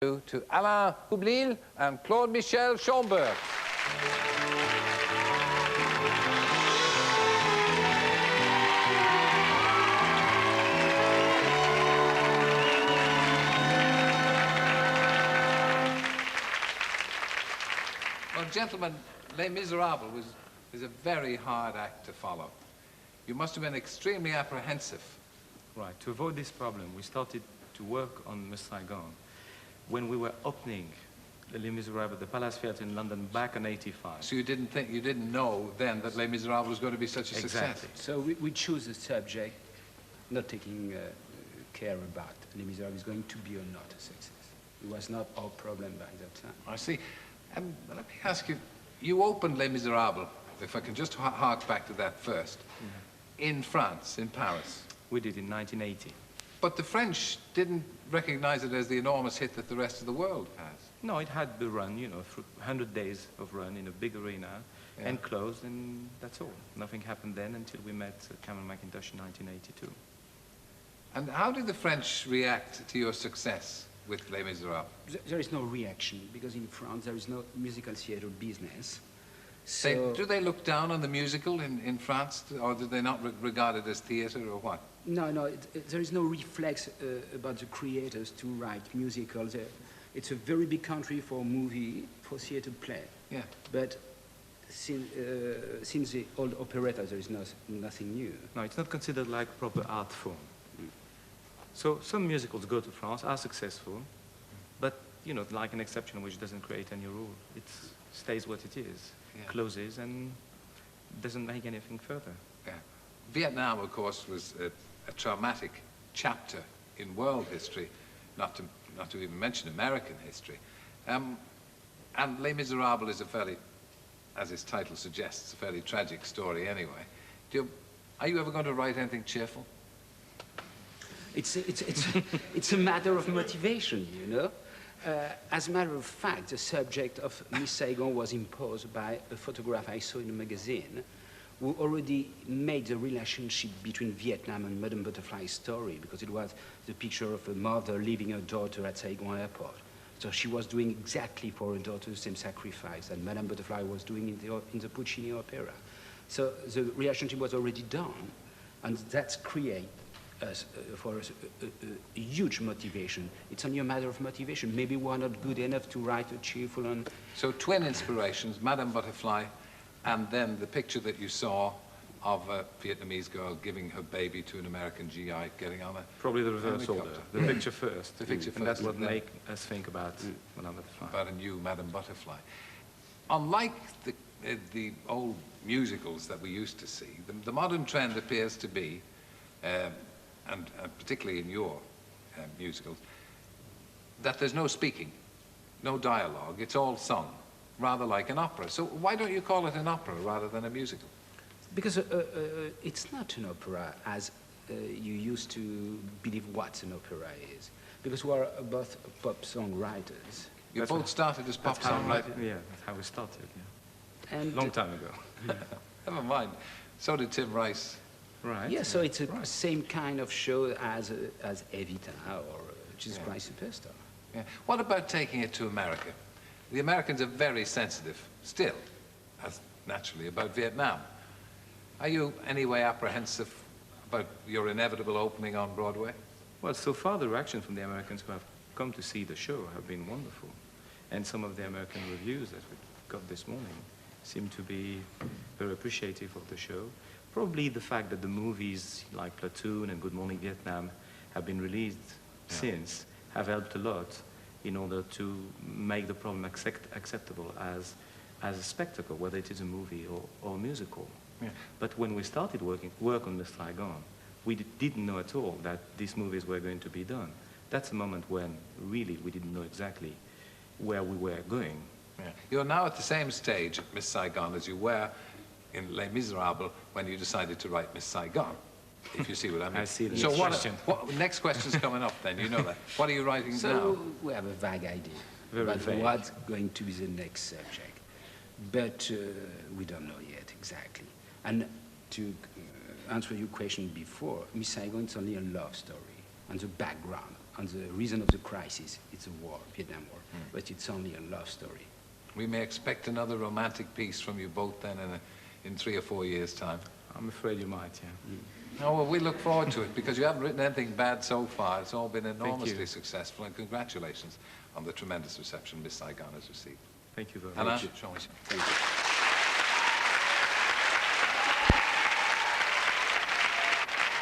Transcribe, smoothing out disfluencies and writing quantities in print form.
To Alain Boublil and Claude Michel Schonberg. Well, gentlemen, Les Miserables is a very hard act to follow. You must have been extremely apprehensive. Right. To avoid this problem, we started to work on Miss Saigon when we were opening Les Miserables at the Palace Theatre in London back in '85. So you didn't know then that Les Miserables was going to be such a success? So we choose a subject, not taking care about Les Miserables is going to be or not a success. It was not our problem by that time. I see. Let me ask you, you opened Les Miserables, if I can just hark back to that first, in France, in Paris. We did in 1980. But the French didn't recognize it as the enormous hit that the rest of the world has. No, it had the run, you know, through 100 days of run in a big arena, and closed, and that's all. Nothing happened then until we met Cameron Mackintosh in 1982. And how did the French react to your success with Les Miserables? There is no reaction, because in France there is no musical theater business. So Do they look down on the musical in France, or do they not regard it as theater, or what? No, there is no reflex about the creators to write musicals. It's a very big country for movie, for theater play. Yeah. But since the old operetta, there is nothing new. No, it's not considered like proper art form. So some musicals go to France, are successful, but, you know, like an exception which doesn't create any rule. It stays what it is, closes, and doesn't make anything further. Yeah. Vietnam, of course, was a traumatic chapter in world history, not to even mention American history. And Les Miserables is a fairly, as its title suggests, a fairly tragic story anyway. Are you ever going to write anything cheerful? It's a matter of motivation, you know. As a matter of fact, the subject of Miss Saigon was imposed by a photograph I saw in a magazine who already made the relationship between Vietnam and Madame Butterfly's story, because it was the picture of a mother leaving her daughter at Saigon airport. So she was doing exactly for her daughter the same sacrifice that Madame Butterfly was doing in the Puccini opera. So the relationship was already done, and that's create for us a huge motivation. It's only a matter of motivation. Maybe we're not good enough to write a cheerful and... So twin inspirations, Madame Butterfly, and then the picture that you saw of a Vietnamese girl giving her baby to an American GI getting on a... Probably the reverse order. The picture first. The picture first. And that's what make us think about Madame Butterfly. About a new Madame Butterfly. Unlike the old musicals that we used to see, the modern trend appears to be, and particularly in your musicals, that there's no speaking, no dialogue, it's all sung, rather like an opera. So why don't you call it an opera rather than a musical? Because it's not an opera as you used to believe what an opera is. Because we are both pop songwriters. You both started as pop songwriters? Yeah, that's how we started, yeah. And long time ago. Never mind. So did Tim Rice. Right. Yeah, so it's the same kind of show as Evita or Jesus Christ Superstar. Yeah. What about taking it to America? The Americans are very sensitive, still, as naturally, about Vietnam. Are you anyway apprehensive about your inevitable opening on Broadway? Well, so far the reaction from the Americans who have come to see the show have been wonderful. And some of the American reviews that we got this morning seem to be very appreciative of the show. Probably the fact that the movies like Platoon and Good Morning Vietnam have been released since have helped a lot in order to make the problem acceptable as a spectacle, whether it is a movie or a musical. Yeah. But when we started work on Miss Saigon, we didn't know at all that these movies were going to be done. That's a moment when really we didn't know exactly where we were going. Yeah. You're now at the same stage at Miss Saigon as you were in Les Miserables when you decided to write Miss Saigon, if you see what I mean. I see the next question. Next question's coming up then, you know that. What are you writing now? So we have a vague idea about what's going to be the next subject. But we don't know yet exactly. And to answer your question before, Miss Saigon is only a love story and the background on the reason of the crisis. It's a war, Vietnam War, but it's only a love story. We may expect another romantic piece from you both then in 3 or 4 years' time. I'm afraid you might, yeah. Oh, well, we look forward to it because you haven't written anything bad so far. It's all been enormously you. successful, and congratulations on the tremendous reception Miss Saigon has received. Thank you very Alain, much. Jean-Michel. Thank you.